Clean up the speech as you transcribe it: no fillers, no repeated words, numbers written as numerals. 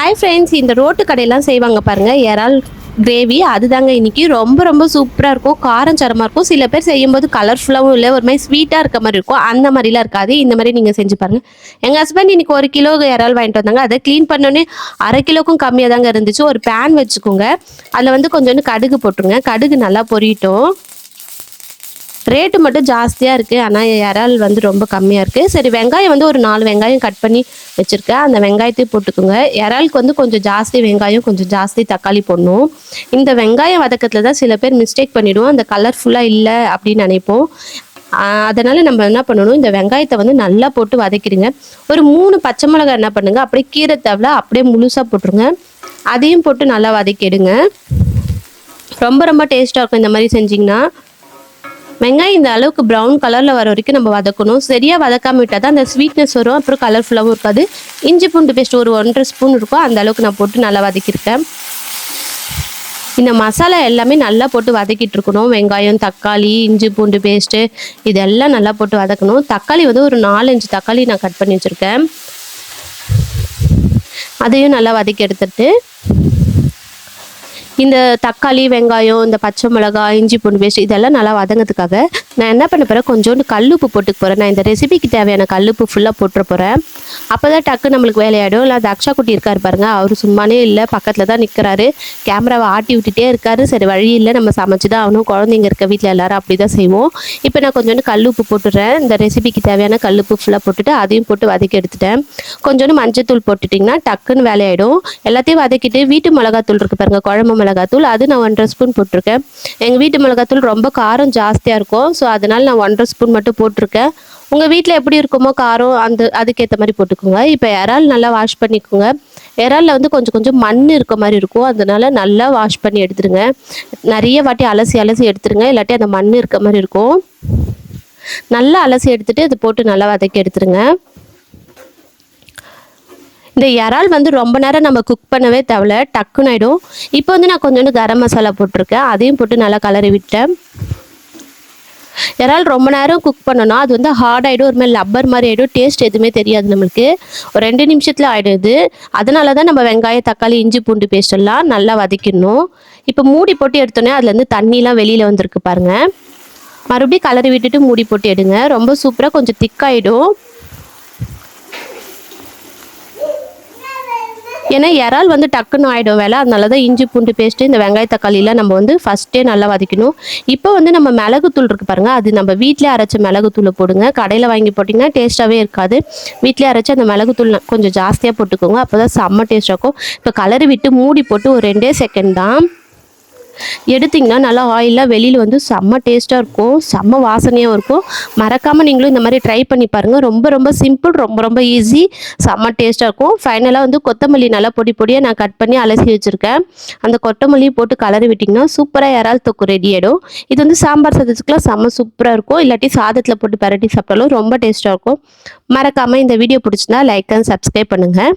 Hi friends, இந்த road கடையெல்லாம் செய்வாங்க பாருங்கள் இறால் கிரேவி. அதுதாங்க இன்றைக்கி ரொம்ப ரொம்ப சூப்பராக இருக்கும், காரம் சரமாக இருக்கும். சில பேர் செய்யும்போது கலர்ஃபுல்லாகவும் இல்லை, ஒரு மாதிரி ஸ்வீட்டாக இருக்க மாதிரி இருக்கும். அந்த மாதிரிலாம் இருக்காது. இந்த மாதிரி நீங்கள் செஞ்சு பாருங்கள். எங்கள் ஹஸ்பண்ட் இன்றைக்கி 1 கிலோ இறால் வாங்கிட்டு வந்தாங்க. அதை க்ளீன் பண்ணோன்னே அரை கிலோக்கும் கம்மியாக தாங்க இருந்துச்சு. ஒரு பேன் வச்சுக்கோங்க, அதில் வந்து கொஞ்சோண்டு கடுகு போட்டுருங்க. கடுகு நல்லா பொரியட்டும். ரேட்டு மட்டும் ஜாஸ்தியாக இருக்குது, ஆனால் இறால் வந்து ரொம்ப கம்மியாக இருக்குது. சரி, வெங்காயம் வந்து ஒரு 4 வெங்காயம் கட் பண்ணி வச்சுருக்கேன். அந்த வெங்காயத்தையும் போட்டுக்கோங்க. இறாலுக்கு வந்து கொஞ்சம் ஜாஸ்தி வெங்காயம், கொஞ்சம் ஜாஸ்தி தக்காளி போடணும். இந்த வெங்காயம் வதக்கத்தில் தான் சில பேர் மிஸ்டேக் பண்ணிவிடுவோம், அந்த கலர்ஃபுல்லாக இல்லை அப்படின்னு நினைப்போம். அதனால் நம்ம என்ன பண்ணணும், இந்த வெங்காயத்தை வந்து நல்லா போட்டு வதக்கிடுங்க. ஒரு 3 பச்சை மிளகாய் என்ன பண்ணுங்கள், அப்படியே கீரை தவிர அப்படியே முழுசாக போட்டுருங்க. அதையும் போட்டு நல்லா வதக்கிடுங்க. ரொம்ப ரொம்ப டேஸ்ட்டாக இருக்கும் இந்த மாதிரி செஞ்சிங்கன்னா. வெங்காயம் இந்த அளவுக்கு ப்ரௌன் கலரில் வர வரைக்கும் நம்ம வதக்கணும். சரியாக வதக்காமல் விட்டால் தான் அந்த ஸ்வீட்னஸ் வரும், அப்புறம் கலர்ஃபுல்லாகவும் இருக்காது. இஞ்சி பூண்டு பேஸ்ட் ஒரு 1.5 ஸ்பூன் இருக்கும், அந்த அளவுக்கு நான் போட்டு நல்லா வதக்கியிருக்கேன். இந்த மசாலா எல்லாமே நல்லா போட்டு வதக்கிட்டு இருக்கணும். வெங்காயம், தக்காளி, இஞ்சி பூண்டு பேஸ்ட்டு இதெல்லாம் நல்லா போட்டு வதக்கணும். தக்காளி வந்து ஒரு 4-5 தக்காளி நான் கட் பண்ணி வச்சுருக்கேன். அதையும் நல்லா வதக்கி எடுத்துட்டு, இந்த தக்காளி, வெங்காயம், இந்த பச்சை மிளகாய், இஞ்சி பூண்டு பேஸ்ட் இதெல்லாம் நல்லா வதங்கிறதுக்காக நான் என்ன பண்ண போகிறேன், கொஞ்சோண்டு கல்லுப்பு போட்டுக்க போகிறேன். நான் இந்த ரெசிபிக்கு தேவையான கல்லுப்பு ஃபுல்லாக போட்டுற போகிறேன். அப்போ தான் டக்கு நம்மளுக்கு வேலையாயிடும். இல்லை அது அக்ஷா குட்டி இருக்கார் பாருங்கள், அவர் சும்மானே இல்லை, பக்கத்தில் தான் நிற்கிறாரு, கேமராவை ஆட்டி விட்டுட்டே இருக்காரு. சரி, வழி இல்லை, நம்ம சமைச்சு தான் ஆகணும். குழந்தைங்க இருக்க வீட்டில் எல்லோரும் அப்படி தான் செய்வோம். இப்போ நான் கொஞ்சோண்டு கல்லுப்பு போட்டுடுறேன். இந்த ரெசிபிக்கு தேவையான கல்லுப்பு ஃபுல்லாக போட்டுட்டு அதையும் போட்டு வதக்கி எடுத்துட்டேன். கொஞ்சோண்டு மஞ்சத்தூள் போட்டுட்டிங்கன்னா டக்குன்னு வேலையாயிடும். எல்லாத்தையும் வதக்கிட்டு வீட்டு மிளகாத்தூள் இருக்குது பாருங்கள், குழம்பு மிளகாத்தூள், அது நான் 1.5 ஸ்பூன் போட்டிருக்கேன். எங்கள் வீட்டு மிளகாத்தூள் ரொம்ப காரம் ஜாஸ்தியாக இருக்கும், ஸோ அதனால் நான் 1.5 ஸ்பூன் மட்டும் போட்டிருக்கேன். உங்கள் வீட்டில் எப்படி இருக்குமோ காரம் அதுக்கேற்ற மாதிரி போட்டுக்கோங்க. இப்போ இறால் நல்லா வாஷ் பண்ணிக்கோங்க. இறாலில் வந்து கொஞ்சம் கொஞ்சம் மண் இருக்க மாதிரி இருக்கும், அதனால நல்லா வாஷ் பண்ணி எடுத்துருங்க. நிறைய வாட்டி அலசி அலசி எடுத்துருங்க, இல்லாட்டி அந்த மண் இருக்க மாதிரி இருக்கும். நல்லா அலசி எடுத்துட்டு அது போட்டு நல்லா வதக்கி எடுத்துருங்க. இந்த இறால் வந்து ரொம்ப நேரம் நம்ம குக் பண்ணவே தேவையில்ல, டக்குன்னு ஆகிடும். இப்போ வந்து நான் கொஞ்சோண்டு கரம் மசாலா போட்டிருக்கேன், அதையும் போட்டு நல்லா கலரி விட்டேன். இறால் ரொம்ப நேரம் குக் பண்ணணும், அது வந்து ஹார்ட் ஆகிடும், ஒரு மாதிரி லப்பர் மாதிரி ஆகிடும், டேஸ்ட் எதுவுமே தெரியாது நம்மளுக்கு. ஒரு 2 நிமிஷத்தில் ஆகிடுது. அதனால தான் நம்ம வெங்காயம், தக்காளி, இஞ்சி பூண்டு பேஸ்ட் எல்லாம் நல்லா வதக்கிடணும். இப்போ மூடி போட்டு எடுத்தோன்னே அதுலேருந்து தண்ணிலாம் வெளியில் வந்திருக்கு பாருங்கள். மறுபடியும் கலரி விட்டுட்டு மூடி போட்டு எடுங்க. ரொம்ப சூப்பராக கொஞ்சம் திக்காயிடும். ஏன்னா இறால் வந்து டக்குன்னு ஆகிடும் வேலை, அதனால தான் இஞ்சி பூண்டு பேஸ்ட்டு, இந்த வெங்காய தக்காளிலாம் நம்ம வந்து ஃபஸ்ட்டே நல்லா வதக்கணும். இப்போ வந்து நம்ம மிளகுத்தூள் இருக்குது பாருங்கள், அது நம்ம வீட்டிலே அரைச்ச மிளகுத்தூளை போடுங்க. கடையில் வாங்கி போட்டிங்கன்னா டேஸ்ட்டாகவே இருக்காது. வீட்டிலே அரைச்சி அந்த மிளகுத்தூள் கொஞ்சம் ஜாஸ்தியாக போட்டுக்கோங்க, அப்போ தான் செம்ம டேஸ்ட்டாக இருக்கும். இப்போ கலரி விட்டு மூடி போட்டு ஒரு 2 செகண்ட் தான் எடுத்திங்கன்னா நல்லா ஆயிலெலாம் வெளியில் வந்து செம்ம டேஸ்ட்டாக இருக்கும், செம்ம வாசனையாகவும் இருக்கும். மறக்காமல் நீங்களும் இந்த மாதிரி ட்ரை பண்ணி பாருங்கள். ரொம்ப ரொம்ப சிம்பிள், ரொம்ப ரொம்ப ஈஸி, செம்ம டேஸ்ட்டாக இருக்கும். ஃபைனலாக வந்து கொத்தமல்லி நல்லா பொடி பொடியாக நான் கட் பண்ணி அலசி வச்சுருக்கேன். அந்த கொத்தமல்லியும் போட்டு கலரி விட்டிங்கன்னா சூப்பராக இறால் தொக்கு ரெடி ஆகிடும். இது வந்து சாம்பார் சாதத்துக்குலாம் செம்ம சூப்பராக இருக்கும், இல்லாட்டி சாதத்தில் போட்டு பரட்டி சாப்பிட்டாலும் ரொம்ப டேஸ்ட்டாக இருக்கும். மறக்காமல் இந்த வீடியோ பிடிச்சிருந்தா லைக் அண்ட் சப்ஸ்கிரைப் பண்ணுங்கள்.